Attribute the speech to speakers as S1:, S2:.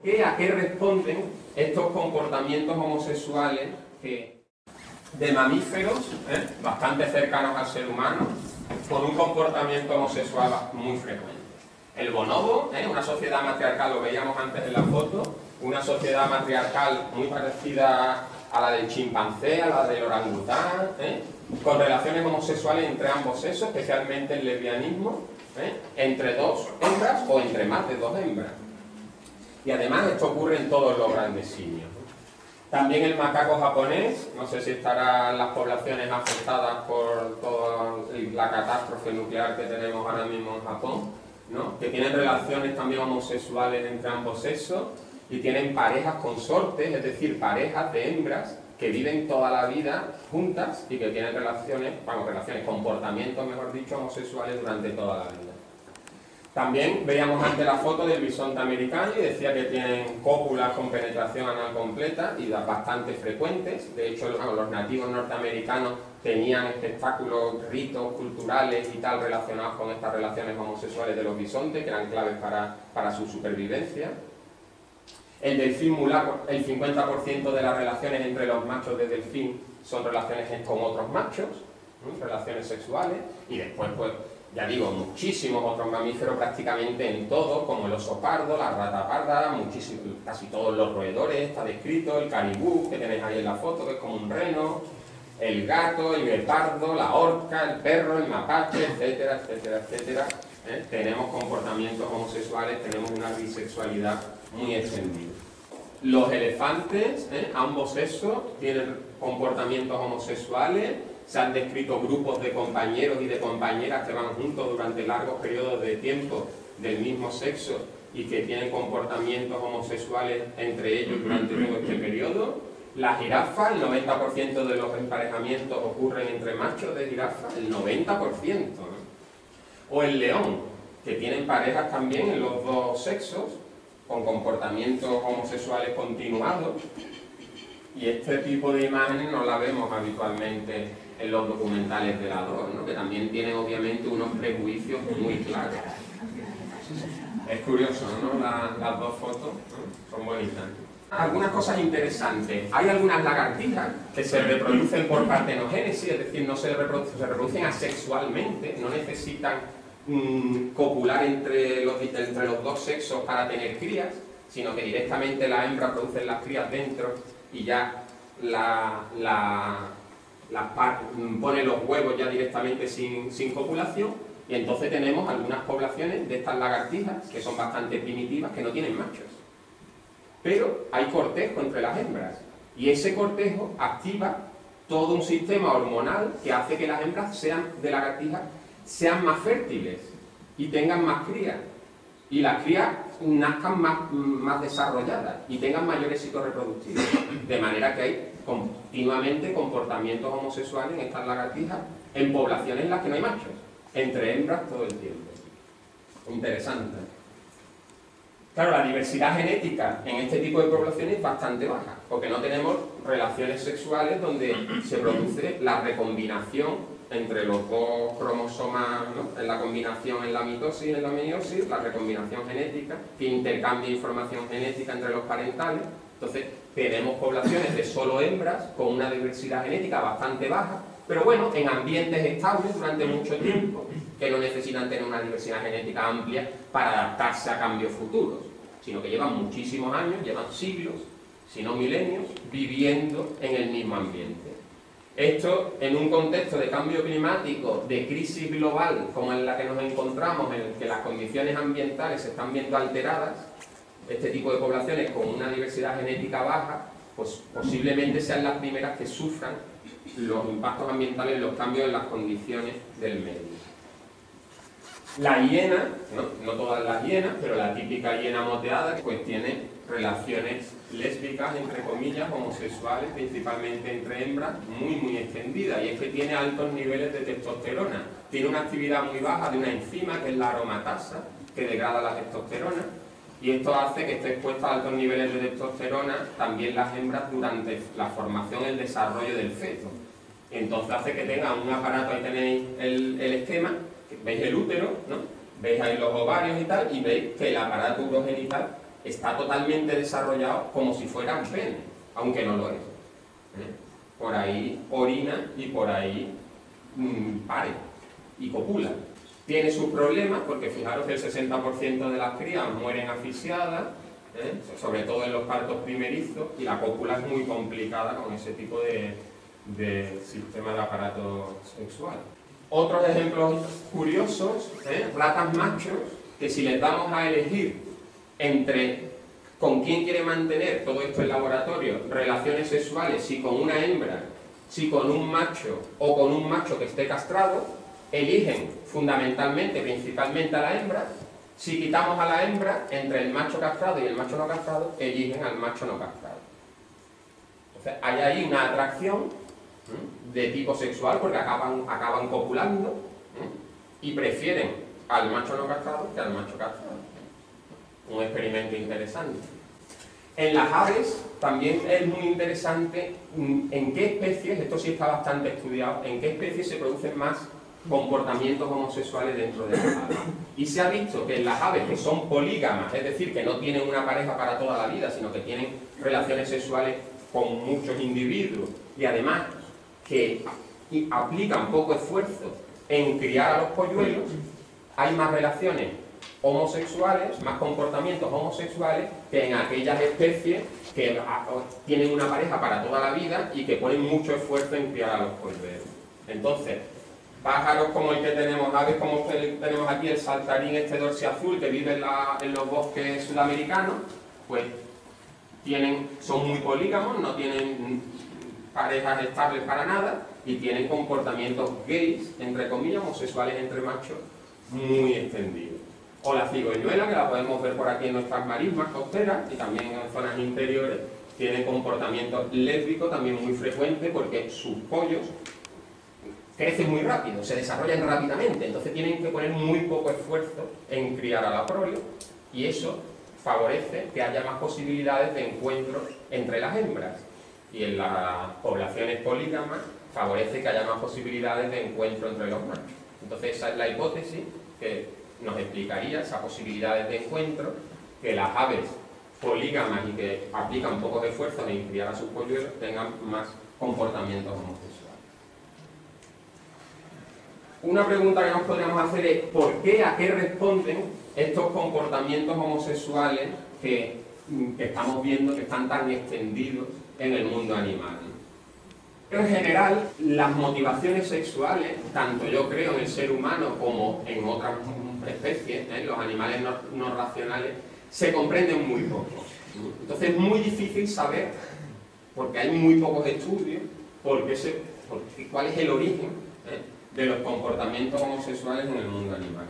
S1: ¿A qué responden estos comportamientos homosexuales de mamíferos bastante cercanos al ser humano con un comportamiento homosexual muy frecuente? El bonobo, una sociedad matriarcal, lo veíamos antes en la foto, una sociedad matriarcal muy parecida a la del chimpancé, a la del orangután, con relaciones homosexuales entre ambos sexos, especialmente el lesbianismo, entre dos hembras o entre más de dos hembras. Y además esto ocurre en todos los grandes simios. También el macaco japonés, no sé si estarán las poblaciones afectadas por toda la catástrofe nuclear que tenemos ahora mismo en Japón, ¿no? Que tienen relaciones también homosexuales entre ambos sexos y tienen parejas consortes, es decir, parejas de hembras que viven toda la vida juntas y que tienen comportamientos, mejor dicho, homosexuales durante toda la vida. También veíamos antes la foto del bisonte americano y decía que tienen cópulas con penetración anal completa y bastante frecuentes. De hecho, los nativos norteamericanos tenían espectáculos, ritos culturales y tal relacionados con estas relaciones homosexuales de los bisontes, que eran claves para su supervivencia. El delfín mulaco, el 50% de las relaciones entre los machos de delfín son relaciones con otros machos, relaciones sexuales, y después, pues, ya digo, muchísimos otros mamíferos prácticamente en todo, como el oso pardo, la rata parda, casi todos los roedores, está descrito, el caribú, que tenéis ahí en la foto, que es como un reno, el gato, el guepardo, la orca, el perro, el mapache, etcétera, etcétera, etcétera. Tenemos comportamientos homosexuales, tenemos una bisexualidad muy extendida. Los elefantes, ambos sexos, tienen comportamientos homosexuales. Se han descrito grupos de compañeros y de compañeras que van juntos durante largos periodos de tiempo del mismo sexo y que tienen comportamientos homosexuales entre ellos durante todo este periodo. La jirafa, el 90% de los emparejamientos ocurren entre machos de jirafa, el 90%. O el león, que tienen parejas también en los dos sexos, con comportamientos homosexuales continuados. Y este tipo de imágenes no la vemos habitualmente en los documentales de la DOR, ¿no? Que también tienen obviamente unos prejuicios muy claros. Es curioso, ¿no? Las dos fotos, ¿no? Son bonitas. Algunas cosas interesantes. Hay algunas lagartijas que se reproducen por partenogénesis, es decir, no se reproducen asexualmente, no necesitan copular entre los dos sexos para tener crías, sino que directamente la hembra produce las crías dentro y ya pone los huevos ya directamente sin copulación, y entonces tenemos algunas poblaciones de estas lagartijas que son bastante primitivas, que no tienen machos. Pero hay cortejo entre las hembras, y ese cortejo activa todo un sistema hormonal que hace que las hembras de lagartijas sean más fértiles y tengan más crías, y las crías nazcan más desarrolladas y tengan mayor éxito reproductivo. De manera que hay continuamente comportamientos homosexuales en estas lagartijas en poblaciones en las que no hay machos, entre hembras todo el tiempo. Interesante. Claro, la diversidad genética en este tipo de poblaciones es bastante baja, porque no tenemos relaciones sexuales donde se produce la recombinación entre los dos cromosomas, ¿no? En la combinación en la mitosis y en la meiosis, la recombinación genética, que intercambia información genética entre los parentales. Entonces, tenemos poblaciones de solo hembras con una diversidad genética bastante baja, pero bueno, en ambientes estables durante mucho tiempo, que no necesitan tener una diversidad genética amplia para adaptarse a cambios futuros, sino que llevan muchísimos años, llevan siglos, si no milenios, viviendo en el mismo ambiente. Esto, en un contexto de cambio climático, de crisis global, como en la que nos encontramos, en el que las condiciones ambientales se están viendo alteradas, este tipo de poblaciones con una diversidad genética baja, pues posiblemente sean las primeras que sufran los impactos ambientales, los cambios en las condiciones del medio. La hiena, no todas las hienas, pero la típica hiena moteada, pues tiene relaciones lésbicas, entre comillas, homosexuales, principalmente entre hembras, muy extendidas, y es que tiene altos niveles de testosterona. Tiene una actividad muy baja de una enzima, que es la aromatasa, que degrada la testosterona, y esto hace que esté expuesta a altos niveles de testosterona también las hembras durante la formación y el desarrollo del feto. Entonces hace que tengan un aparato, ahí tenéis el esquema, veis el útero, ¿no? Veis ahí los ovarios y tal, y veis que el aparato urogenital está totalmente desarrollado como si fuera un pene, aunque no lo es. Por ahí orina y por ahí pare y copula. Tiene sus problemas porque fijaros que el 60% de las crías mueren asfixiadas, sobre todo en los partos primerizos, y la cópula es muy complicada con ese tipo de sistema de aparato sexual. Otros ejemplos curiosos, ratas machos, que si les damos a elegir entre con quién quiere mantener, todo esto en laboratorio, relaciones sexuales, si con una hembra, si con un macho o con un macho que esté castrado, eligen fundamentalmente, principalmente a la hembra. Si quitamos a la hembra, entre el macho castrado y el macho no castrado, eligen al macho no castrado. Entonces hay ahí una atracción de tipo sexual porque acaban copulando y prefieren al macho no castrado que al macho castrado. Un experimento interesante. En las aves también es muy interesante en qué especies, esto sí está bastante estudiado, en qué especies se producen más comportamientos homosexuales dentro de las aves. Y se ha visto que en las aves que son polígamas, es decir, que no tienen una pareja para toda la vida, sino que tienen relaciones sexuales con muchos individuos y además que aplican poco esfuerzo en criar a los polluelos, hay más relaciones homosexuales, más comportamientos homosexuales que en aquellas especies que tienen una pareja para toda la vida y que ponen mucho esfuerzo en criar a los polluelos. Entonces, pájaros como el que tenemos, aves como el que tenemos aquí, el saltarín este dorsiazul que vive en los bosques sudamericanos, pues son muy polígamos, no tienen parejas estables para nada y tienen comportamientos gays, entre comillas, homosexuales entre machos, muy extendidos. O la cigüeñuela, que la podemos ver por aquí en nuestras marismas costeras y también en zonas interiores, tiene comportamientos lésbicos también muy frecuentes porque sus pollos crecen muy rápido, se desarrollan rápidamente, entonces tienen que poner muy poco esfuerzo en criar a la prole y eso favorece que haya más posibilidades de encuentro entre las hembras. Y en las poblaciones polígamas favorece que haya más posibilidades de encuentro entre los machos. Entonces esa es la hipótesis que nos explicaría esas posibilidades de encuentro, que las aves polígamas y que aplican pocos esfuerzos en criar a sus polluelos tengan más comportamientos homosexuales. Una pregunta que nos podríamos hacer es ¿por qué, a qué responden estos comportamientos homosexuales que estamos viendo que están tan extendidos en el mundo animal? En general, las motivaciones sexuales, tanto yo creo en el ser humano como en otras especies, los animales no racionales, se comprenden muy poco. Entonces es muy difícil saber, porque hay muy pocos estudios, cuál es el origen de los comportamientos homosexuales en el mundo animal.